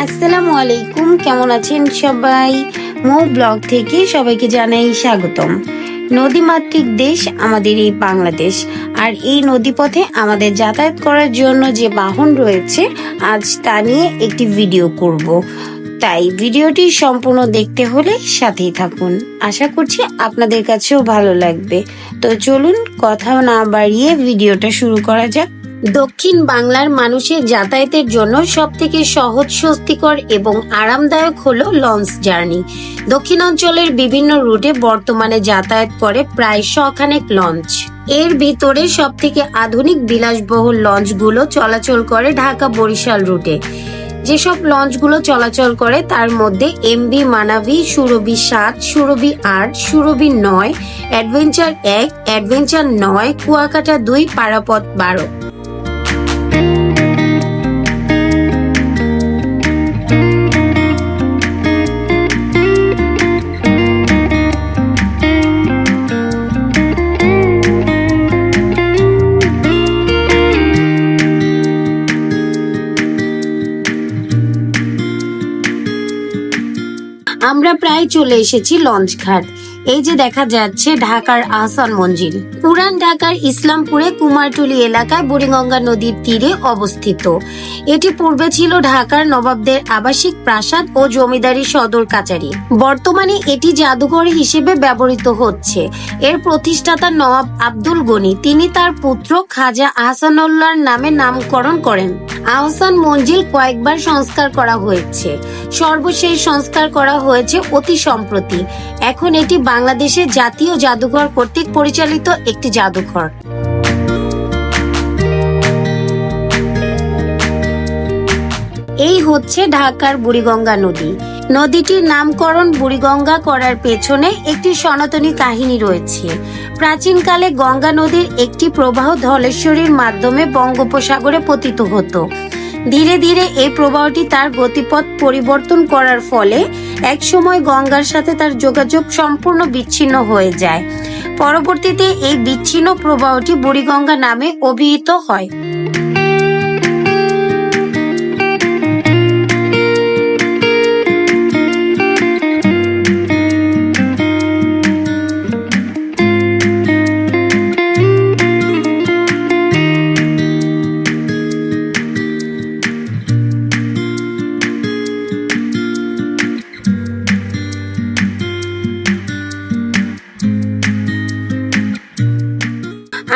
আসসালামু আলাইকুম, কেমন আছেন সবাই? মৌ ব্লগ থেকে সবাইকে জানাই স্বাগতম। নদীমাতৃক দেশ আমাদের এই বাংলাদেশ, আর এই নদীপথে আমাদের যাতায়াত করার জন্য যে বাহন রয়েছে, আজ তা নিয়ে একটি ভিডিও করব। তাই ভিডিওটি সম্পূর্ণ দেখতে হলে সাথেই থাকুন। আশা করছি আপনাদের কাছেও ভালো লাগবে। তো চলুন কথা না বাড়িয়ে ভিডিওটা শুরু করা যাক। দক্ষিণ বাংলার মানুষের যাতায়াতের জন্য সবথেকে সহজ, স্বস্তিকর এবং আরামদায়ক হলো লঞ্চ জার্নি। দক্ষিণাঞ্চলের বিভিন্ন রুটে বর্তমানে যাতায়াত করে প্রায় 100 খানেক লঞ্চ। এর ভিতরে সবথেকে আধুনিক বিলাসবহুল লঞ্চগুলো চলাচল করে ঢাকা বরিশাল রুটে। যেসব লঞ্চগুলো চলাচল করে তার মধ্যে এমভি মানাভি, সুরভি 7, সুরভি 8, সুরভি 9, অ্যাডভেঞ্চার 1, অ্যাডভেঞ্চার 9, কুয়াকাটা 2, পারাপথ 12। আমরা প্রায় চলে এসেছি লঞ্চ ঘাট। এই যে দেখা যাচ্ছে ঢাকার আহসান মঞ্জিল। পুরান ঢাকার ইসলামপুরে কুমারটুলি এলাকায় বুড়িগঙ্গা নদীর তীরে অবস্থিত। এটি পূর্বে ছিল ঢাকার নবাবদের আবাসিক প্রাসাদ ও জমিদারি সদর কাচারি। বর্তমানে এটি জাদুঘর হিসেবে ব্যবহৃত হচ্ছে। এর প্রতিষ্ঠাতা নবাব আব্দুল গনি, তিনি তার পুত্র খাজা আহসানুল্লাহর নামে নামকরণ করেন। আহসান মঞ্জিল কয়েকবার সংস্কার করা হয়েছে। সর্বশেষ সংস্কার করা হয়েছে অতি সম্প্রতি। এখন এটি বাংলাদেশের জাতীয় জাদুঘর কর্তৃক পরিচালিত একটি জাদুঘর। এই হচ্ছে ঢাকার বুড়িগঙ্গা নদী। নদীটির নামকরণ বুড়িগঙ্গা করার পেছনে একটি সনাতনী কাহিনী রয়েছে। প্রাচীনকালে গঙ্গা নদীর একটি প্রবাহ ধলেশ্বরীর মাধ্যমে বঙ্গোপসাগরে পতিত হতো। ধীরে ধীরে এই প্রবাহটি তার গতিপথ পরিবর্তন করার ফলে একসময় গঙ্গার সাথে তার যোগাযোগ সম্পূর্ণ বিচ্ছিন্ন হয়ে যায়। পরবর্তীতে এই বিচ্ছিন্ন প্রবাহটি বুড়িগঙ্গা নামে অভিহিত হয়।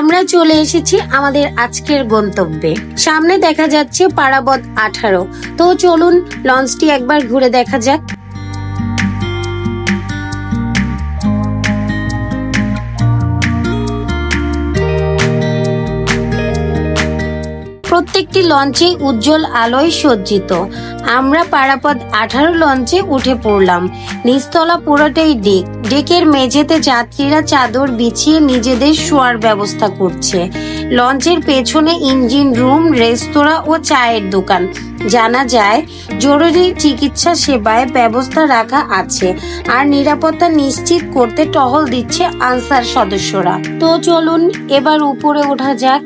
আমরা চলে এসেছি আমাদের আজকের গন্তব্যে। সামনে দেখা যাচ্ছে পারাবত 18। তো চলুন লঞ্চটি একবার ঘুরে দেখা যাক। প্রত্যেকটি লঞ্চে উজ্জ্বল আলোয় সজ্জিত। আমরা পারাপথ 18 লঞ্চে উঠে পড়লাম। নিচতলা পুরোটাই ডেক। ডেকের মেঝেতে যাত্রীরা চাদর বিছিয়ে নিজেদের শোয়ার ব্যবস্থা করছে। লঞ্চের পেছনে ইঞ্জিন রুম, রেস্তোরাঁ ও চায়ের দোকান। জানা যায় জরুরি চিকিৎসা সেবায় ব্যবস্থা রাখা আছে, আর নিরাপত্তা নিশ্চিত করতে টহল দিচ্ছে আনসার সদস্যরা। তো চলুন এবার উপরে ওঠা যাক।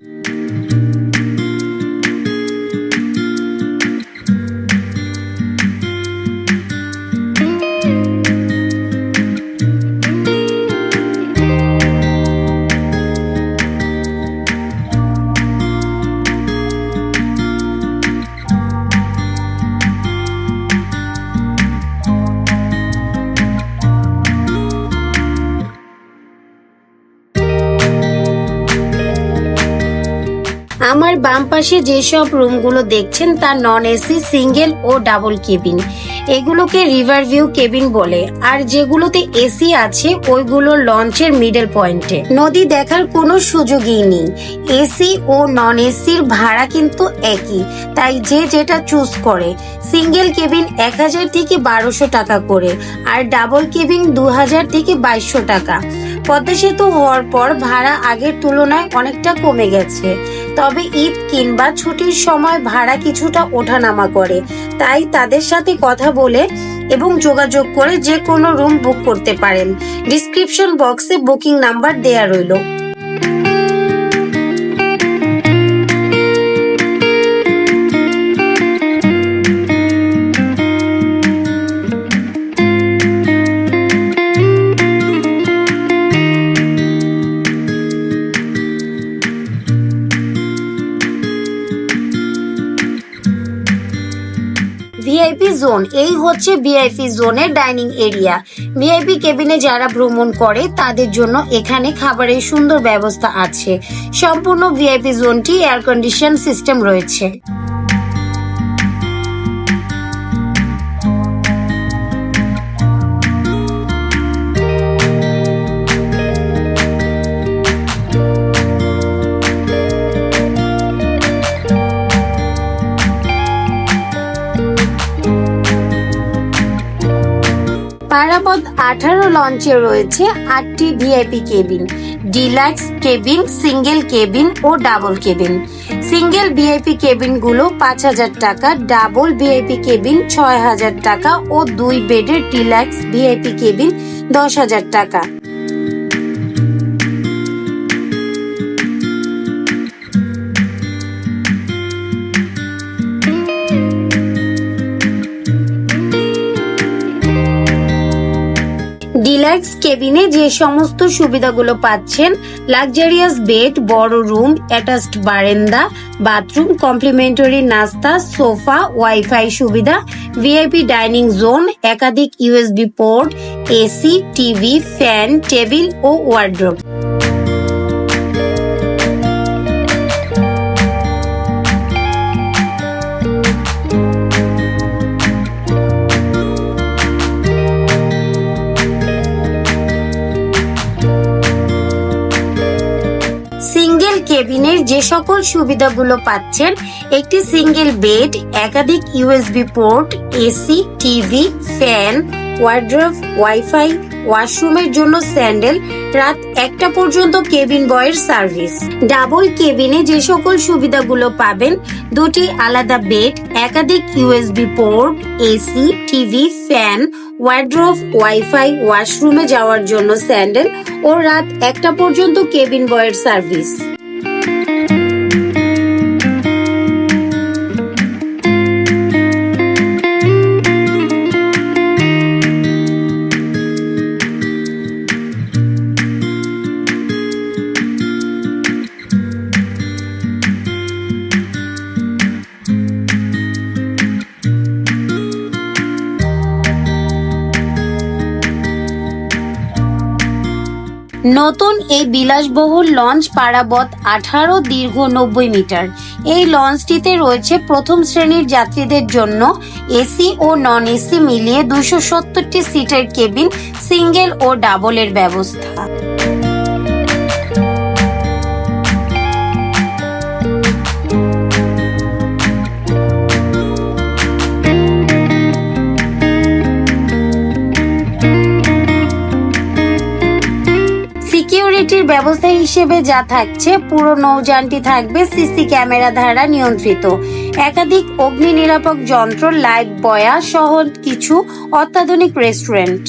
আমার বাম পাশে যেসব রুমগুলো দেখছেন তা নন এসি, সিঙ্গেল ও ডাবল কেবিন। এগুলোকে রিভার ভিউ কেবিন বলে। আর যেগুলোতে এসি আছে ওইগুলো লঞ্চের মিডল পয়েন্টে। নদী দেখার কোনো সুযোগই নেই। এসি ও নন এসির ভাড়া কিন্তু একই, তাই যে যেটা চুজ করে। সিঙ্গেল কেবিন 1000 থেকে 1200 টাকা করে, আর ডাবল কেবিন 2000 থেকে 2200 টাকা। পদ্মা সেতু হওয়ার পর ভাড়া আগের তুলনায় অনেকটা কমে গেছে। তবে ঈদ কিংবা ছুটির সময় ভাড়া কিছুটা ওঠানামা করে। তাই তাদের সাথে কথা বলে এবং যোগাযোগ করে যে কোনো রুম বুক করতে পারেন। ডিসক্রিপশন বক্সে বুকিং নাম্বার দেয়া রইল। ভিআইপি জোন, এই হচ্ছে ভিআইপি জোনের ডাইনিং এরিয়া। ভিআইপি কেবিনে যারা ভ্রমণ করে তাদের জন্য এখানে খাবারের সুন্দর ব্যবস্থা আছে। সম্পূর্ণ ভিআইপি জোনটি এয়ার কন্ডিশন সিস্টেম রয়েছে। পারাবত 18 লঞ্চে রয়েছে 8টি VIP cabin, deluxe cabin, single cabin ও double cabin. Single VIP cabin গুলো 5,000 টাকা, ডাবল ভিআইপি কেবিন 6,000 টাকা ও 2 বেডের ডিলাক্স ভিআইপি কেবিন 10,000 টাকা। ডিলাক্স কেবিনে যে সমস্ত সুবিধাগুলো পাচ্ছেন: লাক্সারিয়াস বেড, বড় রুম, অ্যাটাচড বারান্দা, বাথরুম, কমপ্লিমেন্টারি নাস্তা, সোফা, ওয়াইফাই সুবিধা, ভিআইপি ডাইনিং জোন, একাধিক USB port, AC, TV, fan, table ও ওয়ার্ড্রোব। সিঙ্গেল কেবিনের যে সকল সুবিধাগুলো পাচ্ছেন: একটি সিঙ্গেল বেড, একাধিক USB port, AC, TV, fan, wardrobe, wifi, ওয়াশরুমের জন্য স্যান্ডেল, রাত 1টা পর্যন্ত কেবিন বয়ের সার্ভিস। ডাবল কেবিনে যে সকল সুবিধাগুলো পাবেন: 2টি আলাদা বেড, একাধিক USB port, AC, TV, fan, wardrobe, wifi, ওয়াশরুমে যাওয়ার জন্য স্যান্ডেল ও রাত 1টা পর্যন্ত কেবিন বয়ের সার্ভিস। নতুন এই বিলাসবহুল লঞ্চ পারাবত 18 দীর্ঘ 90 মিটার। এই লঞ্চটিতে রয়েছে প্রথম শ্রেণীর যাত্রীদের জন্য এসি ও নন এসি মিলিয়ে 270টি সিটের কেবিন, সিঙ্গেল ও ডাবলের ব্যবস্থা। সিকিউরিটির ব্যবস্থা হিসেবে যা থাকছে: পুরো নৌযানটি থাকবে সিসি ক্যামেরা দ্বারা নিয়ন্ত্রিত, একাধিক অগ্নি নিরাপক যন্ত্র, লাইভ বয়া সহ কিছু অত্যাধুনিক রেস্টুরেন্ট।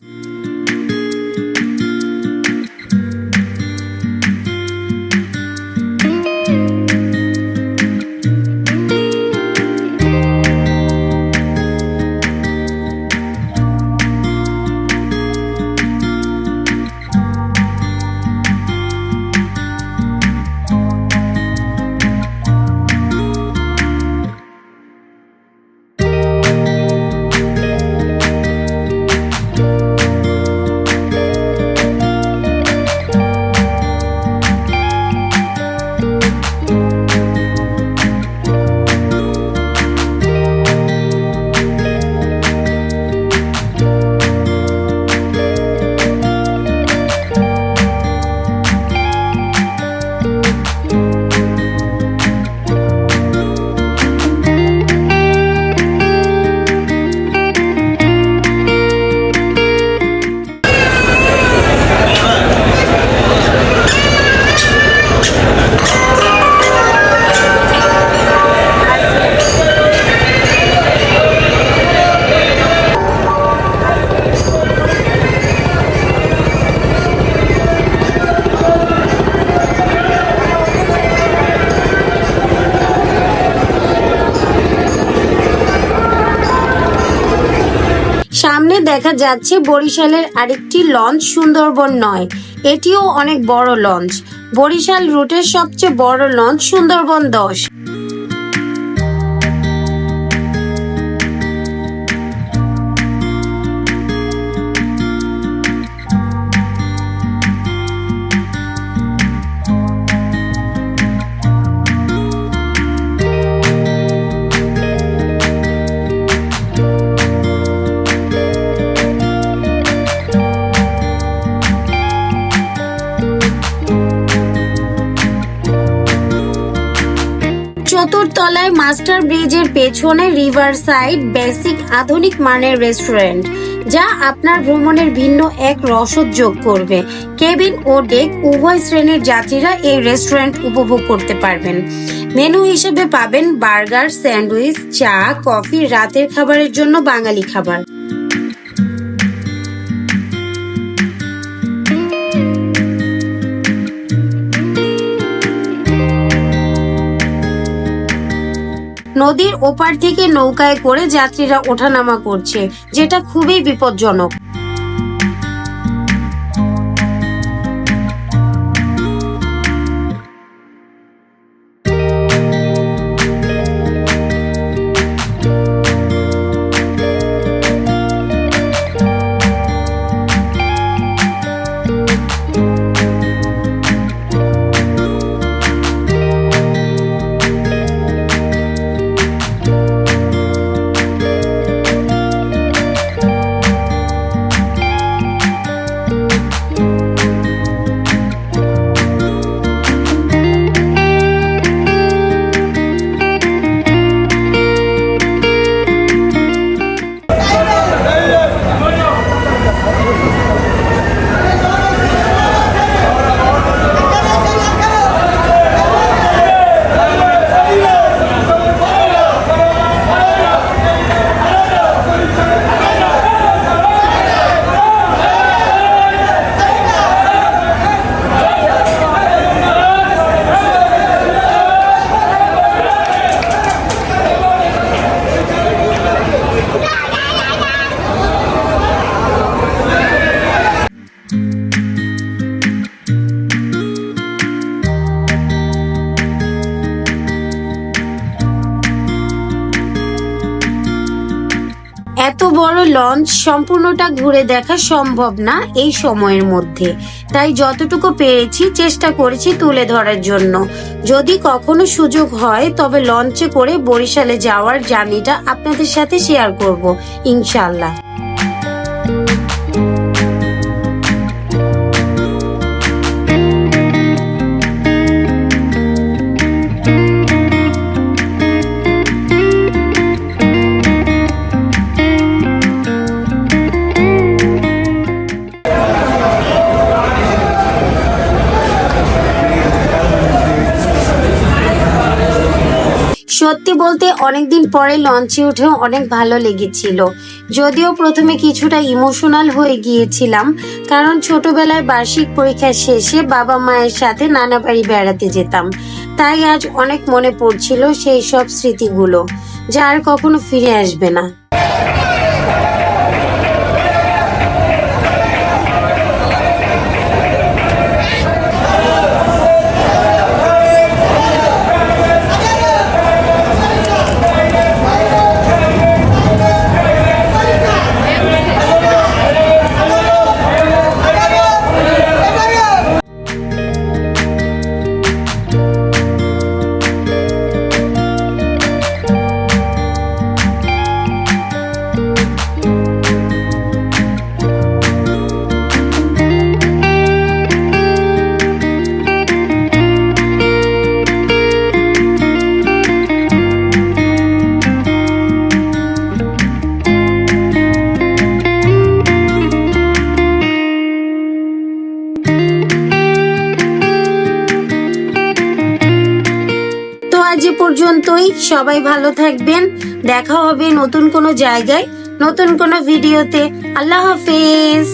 সামনে দেখা যাচ্ছে বরিশালের আরেকটি লঞ্চ, সুন্দরবন 9। এটিও অনেক বড় লঞ্চ। বরিশাল রুটের সবচেয়ে বড় লঞ্চ সুন্দরবন 10। মাস্টার ব্রিজের পেছনে রিভার সাইড বেসিক আধুনিক মানের রেস্টুরেন্ট, যা আপনার ভ্রমণের ভিন্ন এক রসদ যোগ করবে। কেবিন ও ডেক উভয় শ্রেণীর যাত্রীরা এই রেস্টুরেন্ট উপভোগ করতে পারবেন। মেনু হিসেবে পাবেন বার্গার, স্যান্ডউইচ, চা, কফি, রাতের খাবারের জন্য বাঙালি খাবার। নদীর ওপার থেকে নৌকায় করে যাত্রীরা ওঠানামা করছে, যেটা খুবই বিপজ্জনক। এত বড় লঞ্চ সম্পূর্ণটা ঘুরে দেখা সম্ভব না এই সময়ের মধ্যে, তাই যতটুকু পেরেছি চেষ্টা করেছি তুলে ধরার জন্য। যদি কখনো সুযোগ হয় তবে লঞ্চে করে বরিশালে যাওয়ার জার্নিটা আপনাদের সাথে শেয়ার করব ইনশাআল্লাহ। সত্যি বলতে অনেকদিন পরে লঞ্চে উঠেও অনেক ভালো লেগেছিল, যদিও প্রথমে কিছুটা ইমোশনাল হয়ে গিয়েছিলাম, কারণ ছোটবেলায় বার্ষিক পরীক্ষা শেষে বাবা মায়ের সাথে নানা বাড়ি বেড়াতে যেতাম। তাই আজ অনেক মনে পড়ছিল সেই সব স্মৃতিগুলো, যা আর কখনো ফিরে আসবে না। আজ এ পর্যন্তই। সবাই ভালো থাকবেন। দেখা হবে নতুন কোনো জায়গায়, নতুন কোনো ভিডিওতে। আল্লাহ হাফেজ।